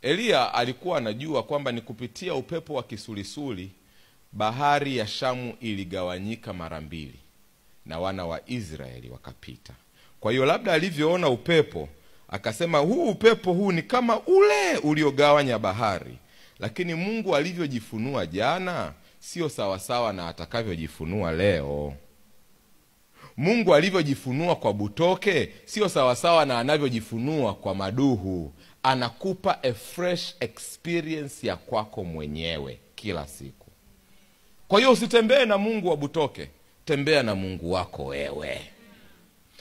Elia alikuwa anajua kwamba ni kupitia upepo wa kisulisuli bahari ya Shamu iligawanyika mara mbili na wana wa Israeli wakapita. Kwa hiyo labda alivyoona upepo akasema huu upepo huu ni kama ule uliogawanya bahari, lakini Mungu alivyojifunua jana sio sawa sawa na atakavyojifunua leo. Mungu alivyojifunua kwa Butoke sio sawa sawa na anavyojifunua kwa Maduhu. Anakupa a fresh experience ya kwako mwenyewe kila siku. Kwa hiyo usitembee na Mungu wa Butoke, tembea na Mungu wako wewe.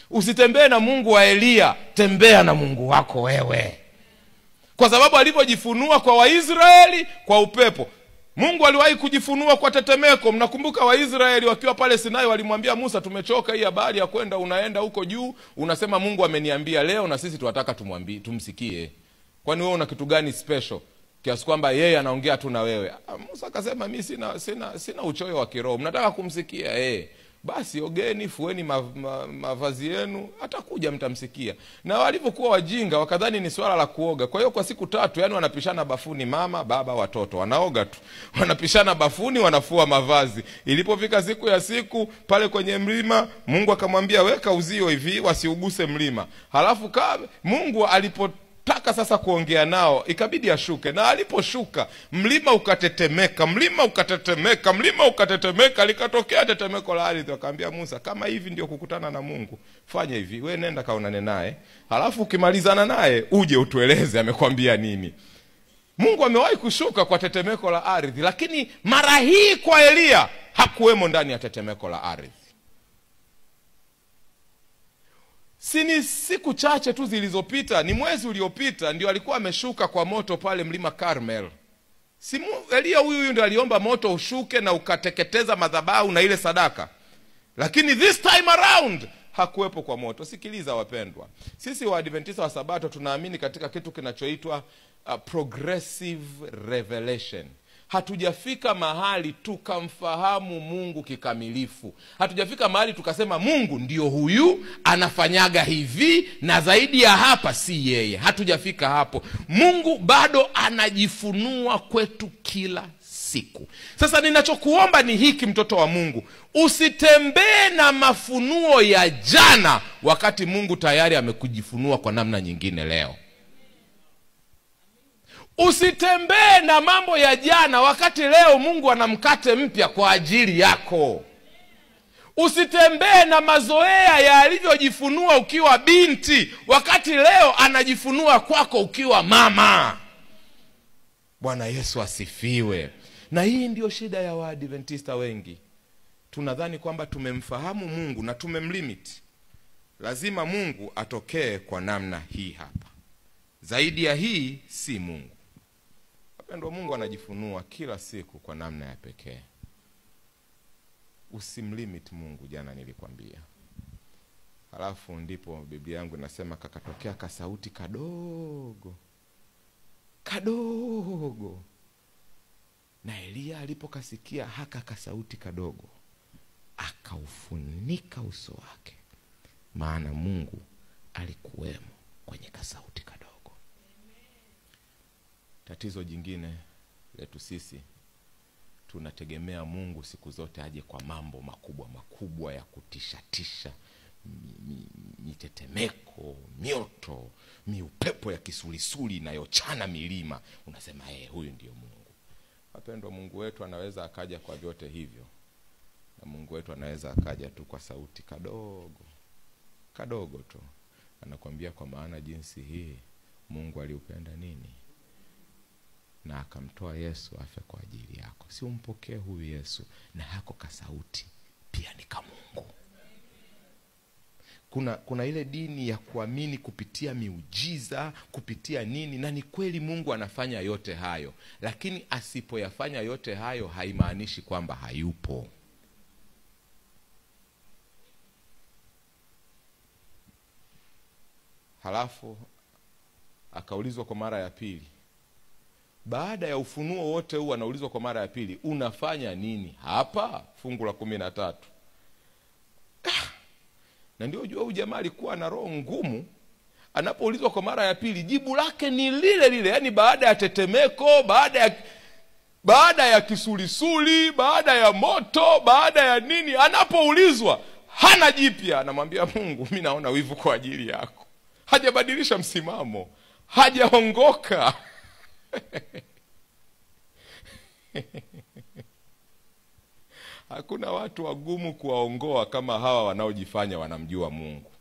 Usitembee na Mungu wa Elia, tembea na Mungu wako wewe. Kwa sababu alivyojifunua kwa Waisraeli kwa upepo, Mungu aliwahi kujifunua kwa tetemeko. Mnakumbuka Waisraeli wakiwa pale Sinai walimwambia Musa, tumechoka hii habari ya kwenda unaenda huko juu, unasema Mungu ameniambia leo na sisi tunataka tumsikie. Kwani wewe una kitu gani special kiasi kwamba yeye anaongea tu na wewe? Musa akasema mimi sina uchoyo wa kiroho, mnataka kumsikia basi ogeni, fueni mavazi yenu, atakuja mtamsikia. Na walivyokuwa wajinga wakadhani ni swala la kuoga. Kwa hiyo kwa siku 3 yani wanapishana bafuni, mama, baba, watoto, wanaoga tu. Wanapishana bafuni, wanafua mavazi. Ilipofika siku ya siku pale kwenye mlima, Mungu akamwambia weka uzio hivi wasiuguse mlima. Halafu Mungu alipotaka sasa kuongea nao ikabidi ashuke, na aliposhuka mlima ukatetemeka, likatokea tetemeko la ardhi. Akamwambia Musa, kama hivi ndio kukutana na Mungu, fanya hivi, wewe nenda kaonane naye, halafu ukimalizana naye uje utueleze amekwambia nini. Mungu amewahi kushuka kwa tetemeko la ardhi, lakini mara hii kwa Elia hakuwemo ndani ya tetemeko la ardhi. Sini siku chache tu zilizopita, ni mwezi uliopita, ndio alikuwa ameshuka kwa moto pale mlima Karmel. Elia huyu ndio aliomba moto ushuke na ukateketeza madhabahu na ile sadaka. Lakini this time around hakuwepo kwa moto. Sikiliza wapendwa, sisi Waadventista wa Sabato tunaamini katika kitu kinachoitwa progressive revelation. Hatujafika mahali tukamfahamu Mungu kikamilifu. Hatujafika mahali tukasema Mungu ndio huyu, anafanyaga hivi na zaidi ya hapa si yeye. Hatujafika hapo. Mungu bado anajifunua kwetu kila siku. Sasa ninachokuomba ni hiki, mtoto wa Mungu, usitembee na mafunuo ya jana wakati Mungu tayari amekujifunua kwa namna nyingine leo. Usitembee na mambo ya jana wakati leo Mungu ana mkate mpya kwa ajili yako. Usitembee na mazoea ya alivyojifunua ukiwa binti wakati leo anajifunua kwako ukiwa mama. Bwana Yesu asifiwe. Na hii ndio shida ya Waadventista wengi. Tunadhani kwamba tumemfahamu Mungu na tumemlimit. Lazima Mungu atokee kwa namna hii hapa. Zaidi ya hii si Mungu. Wapendwa, Mungu anajifunua kila siku kwa namna ya pekee. Usimlimit Mungu, jana nilikwambia. Halafu ndipo Biblia yangu inasema kakatokea kasauti kadogo. Na Elia alipokasikia haka kasauti kadogo, akaufunika uso wake, maana Mungu alikuwemo kwenye kasauti kadogo. Tatizo jingine letu sisi, tunategemea Mungu siku zote aje kwa mambo makubwa ya kutishatisha, mitetemeko, mioto, miupepo ya kisulisuli inayochana milima. Unasema huyu ndio Mungu. Wapendwa, Mungu wetu anaweza akaja kwa vyote hivyo, na Mungu wetu anaweza akaja tu kwa sauti kadogo tu. Anakuambia kwa maana jinsi hii Mungu aliupenda nini, na akamtoa Yesu afe kwa ajili yako. Si umpokee huyu Yesu, na hako kasauti pia ni kama Mungu. Kuna ile dini ya kuamini kupitia miujiza, kupitia nini, na ni kweli Mungu anafanya yote hayo, lakini asipoyafanya yote hayo haimaanishi kwamba hayupo. Halafu akaulizwa kwa mara ya pili. Baada ya ufunuo wote huu anaulizwa kwa mara ya pili, unafanya nini hapa? Fungu la 13. Na ndio jua huyu jamaa alikuwa na roho ngumu, anapoulizwa kwa mara ya pili, jibu lake ni lile lile. Yani baada ya tetemeko, baada ya kisulisuli, baada ya moto, baada ya nini, anapoulizwa hana jipya. Anamwambia Mungu, mimi naona wivu kwa ajili yako. Hajabadilisha msimamo, hajaongoka. Hakuna watu wagumu kuwaongoa kama hawa wanaojifanya wanamjua Mungu.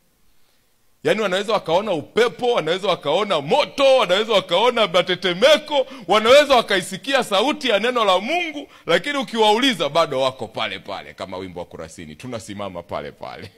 Yani wanaweza wakaona upepo, wanaweza wakaona moto, wanaweza wakaona matetemeko, wanaweza wakaisikia sauti ya neno la Mungu, lakini ukiwauliza bado wako pale pale, kama wimbo wa Kurasini, tunasimama pale pale.